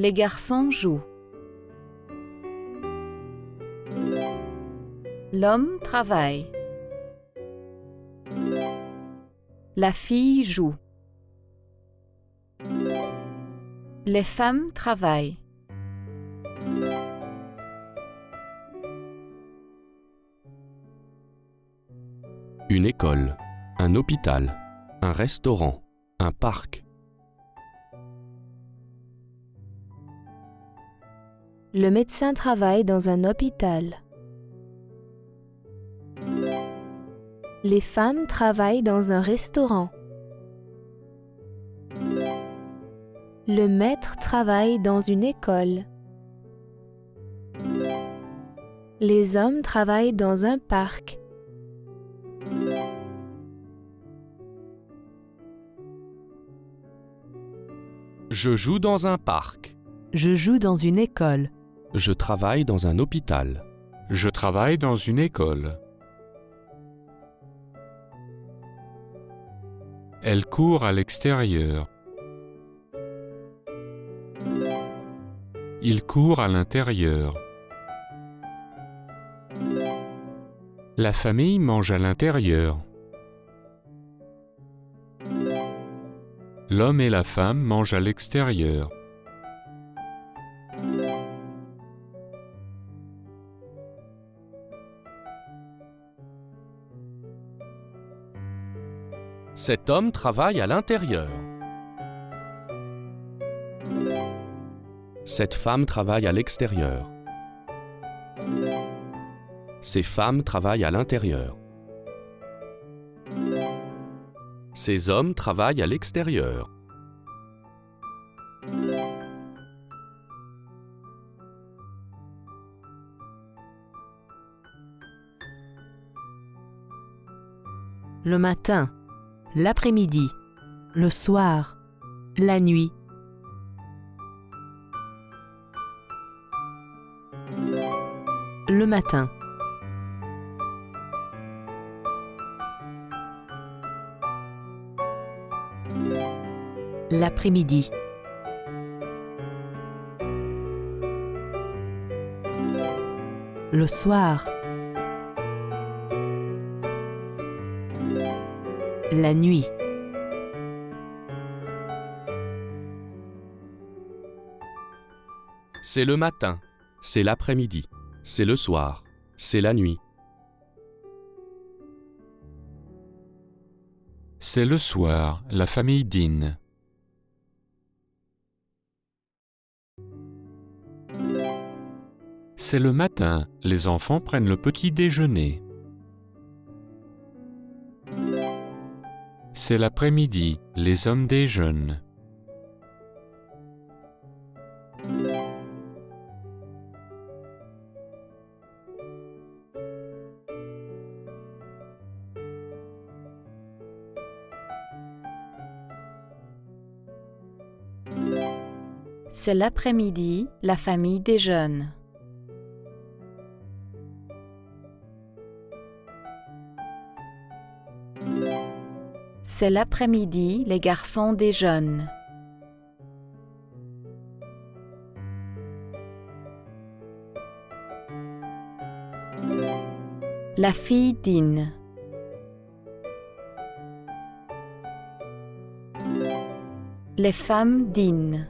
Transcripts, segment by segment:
Les garçons jouent. L'homme travaille. La fille joue. Les femmes travaillent. Une école, un hôpital, un restaurant, un parc. Le médecin travaille dans un hôpital. Les femmes travaillent dans un restaurant. Le maître travaille dans une école. Les hommes travaillent dans un parc. Je joue dans un parc. Je joue dans une école. Je travaille dans un hôpital. Je travaille dans une école. Elle court à l'extérieur. Il court à l'intérieur. La famille mange à l'intérieur. L'homme et la femme mangent à l'extérieur. Cet homme travaille à l'intérieur. Cette femme travaille à l'extérieur. Ces femmes travaillent à l'intérieur. Ces hommes travaillent à l'extérieur. Le matin, l'après-midi, le soir, la nuit. Le matin. L'après-midi. Le soir. La nuit. C'est le matin, c'est l'après-midi, c'est le soir, c'est la nuit. C'est le soir, la famille dîne. C'est le matin, les enfants prennent le petit déjeuner. C'est l'après-midi, les hommes déjeunent. C'est l'après-midi, la famille déjeune. C'est l'après-midi, les garçons déjeunent. La fille dîne. Les femmes dînent.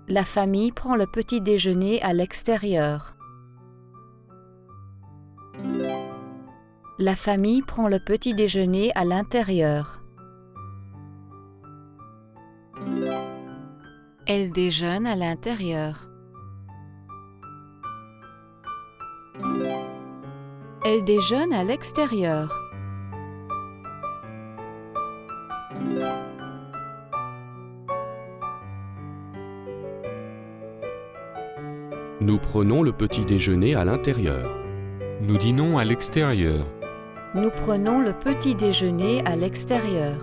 La famille prend le petit déjeuner à l'extérieur. La famille prend le petit déjeuner à l'intérieur. Elle déjeune à l'intérieur. Elle déjeune à l'extérieur. Nous prenons le petit déjeuner à l'intérieur. Nous dînons à l'extérieur. Nous prenons le petit déjeuner à l'extérieur.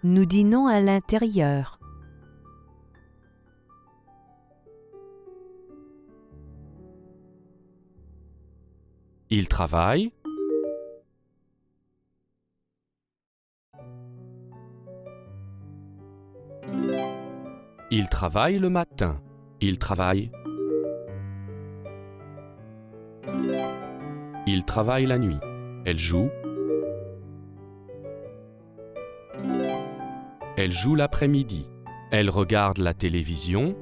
Nous dînons à l'intérieur. Il travaille. Il travaille le matin. Il travaille. Il travaille la nuit. Elle joue. Elle joue l'après-midi. Elle regarde la télévision.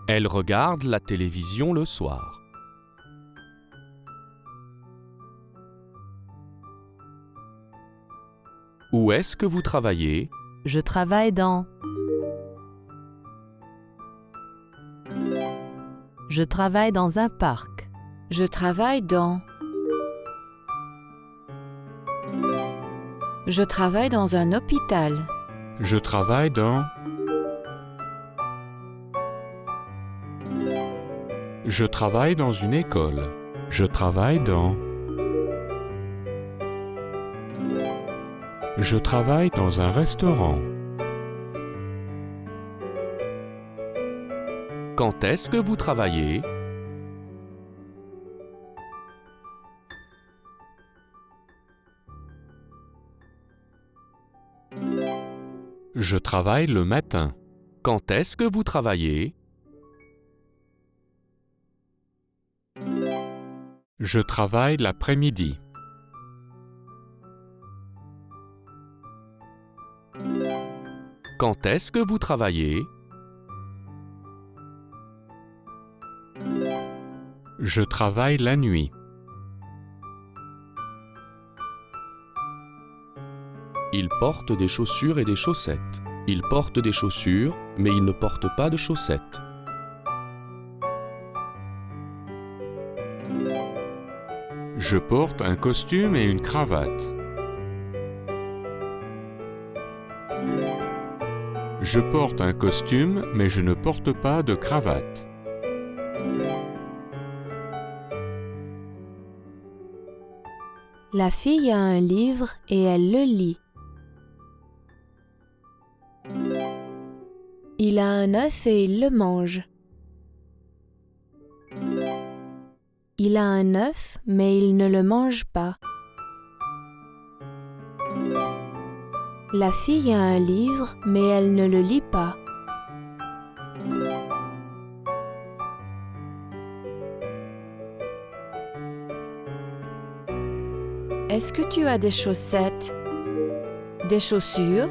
Elle regarde la télévision le soir. Où est-ce que vous travaillez? Je travaille dans. Je travaille dans un parc. Je travaille dans. Je travaille dans un hôpital. Je travaille dans. Je travaille dans une école. Je travaille dans. Je travaille dans un restaurant. Quand est-ce que vous travaillez? Je travaille le matin. Quand est-ce que vous travaillez? Je travaille l'après-midi. Quand est-ce que vous travaillez? Je travaille la nuit. Il porte des chaussures et des chaussettes. Il porte des chaussures, mais il ne porte pas de chaussettes. Je porte un costume et une cravate. Je porte un costume, mais je ne porte pas de cravate. La fille a un livre et elle le lit. Il a un œuf et il le mange. Il a un œuf, mais il ne le mange pas. La fille a un livre, mais elle ne le lit pas. Est-ce que tu as des chaussettes? Des chaussures?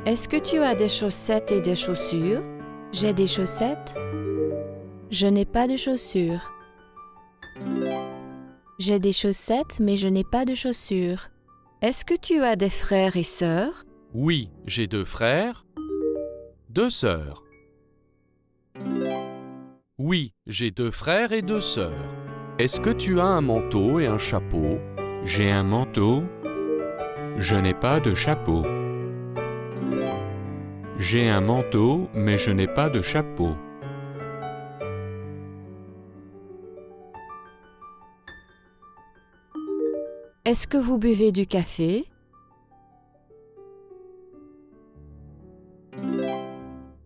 Est-ce que tu as des chaussettes et des chaussures? J'ai des chaussettes. Je n'ai pas de chaussures. J'ai des chaussettes, mais je n'ai pas de chaussures. Est-ce que tu as des frères et sœurs? Oui, j'ai 2 frères, 2 sœurs. Oui, j'ai 2 frères et 2 sœurs. Est-ce que tu as un manteau et un chapeau? J'ai un manteau. Je n'ai pas de chapeau. J'ai un manteau, mais je n'ai pas de chapeau. Est-ce que vous buvez du café?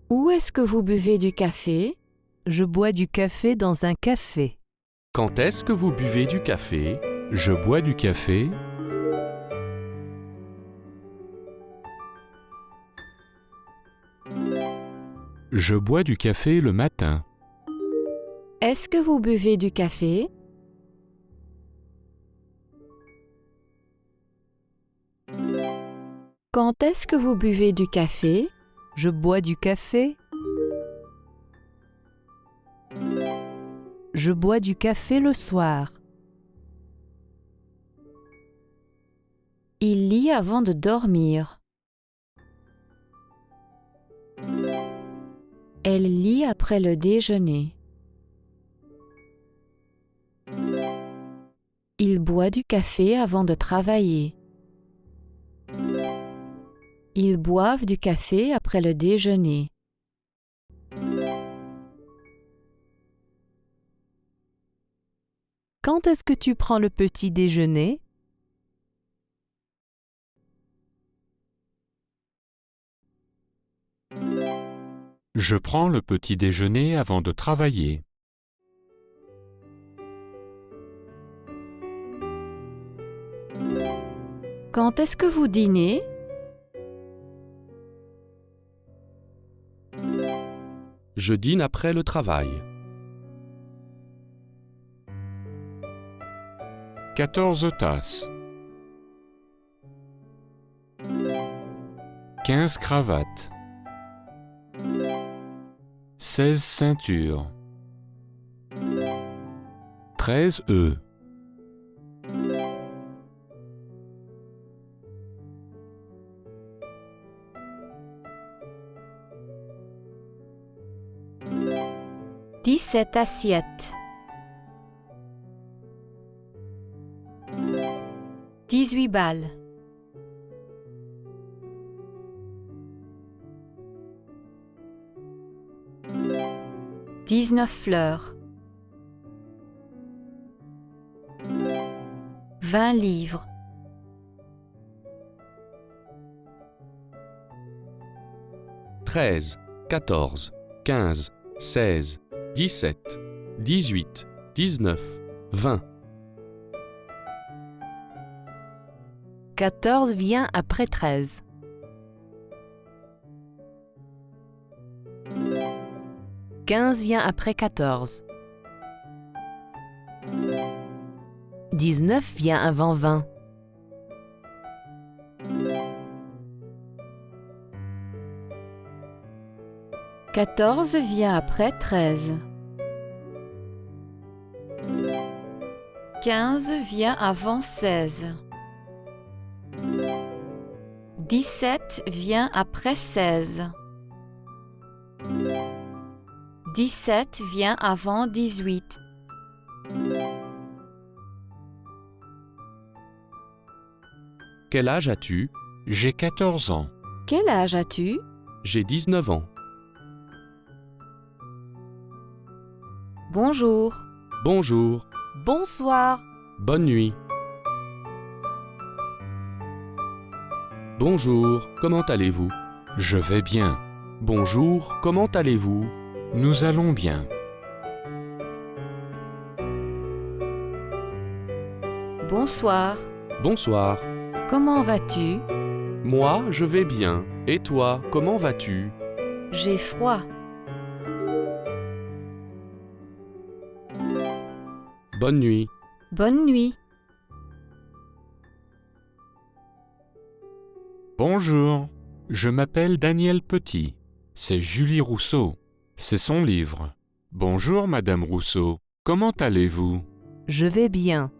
Où est-ce que vous buvez du café? Je bois du café dans un café. Quand est-ce que vous buvez du café? Je bois du café. Je bois du café le matin. Est-ce que vous buvez du café? Quand est-ce que vous buvez du café? Je bois du café. Je bois du café le soir. Il lit avant de dormir. Elle lit après le déjeuner. Il boit du café avant de travailler. Ils boivent du café après le déjeuner. Quand est-ce que tu prends le petit déjeuner? Je prends le petit déjeuner avant de travailler. Quand est-ce que vous dînez? Je dîne après le travail. 14 tasses. 15 cravates. 16 ceintures. 13 œufs. 17 assiettes. 18 balles. 19 fleurs. 20 livres. 13, 14, 15, 16, 17, 18, 19, 20. 14 vient après 13. 15 vient après 14. 19 vient avant 20. 14 vient après 13. 15 vient avant 16. 17 vient après 16. 17 vient avant 18. Quel âge as-tu? J'ai 14 ans. Quel âge as-tu? J'ai 19 ans. Bonjour. Bonjour. Bonsoir. Bonne nuit. Bonjour, comment allez-vous? Je vais bien. Bonjour, comment allez-vous? Nous allons bien. Bonsoir. Bonsoir. Comment vas-tu? Moi, je vais bien. Et toi, comment vas-tu? J'ai froid. Bonne nuit. Bonne nuit. Bonjour, je m'appelle Daniel Petit. C'est Julie Rousseau. C'est son livre. Bonjour, Madame Rousseau. Comment allez-vous? Je vais bien.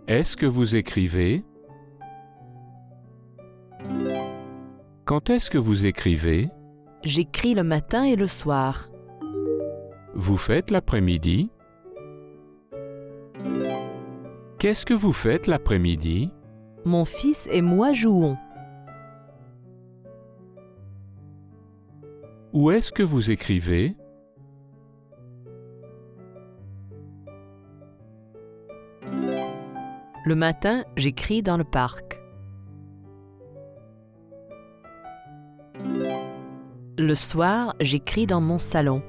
Est-ce que vous écrivez? Quand est-ce que vous écrivez? J'écris le matin et le soir. Vous faites l'après-midi? Qu'est-ce que vous faites l'après-midi? Mon fils et moi jouons. Où est-ce que vous écrivez? Le matin, j'écris dans le parc. Le soir, j'écris dans mon salon.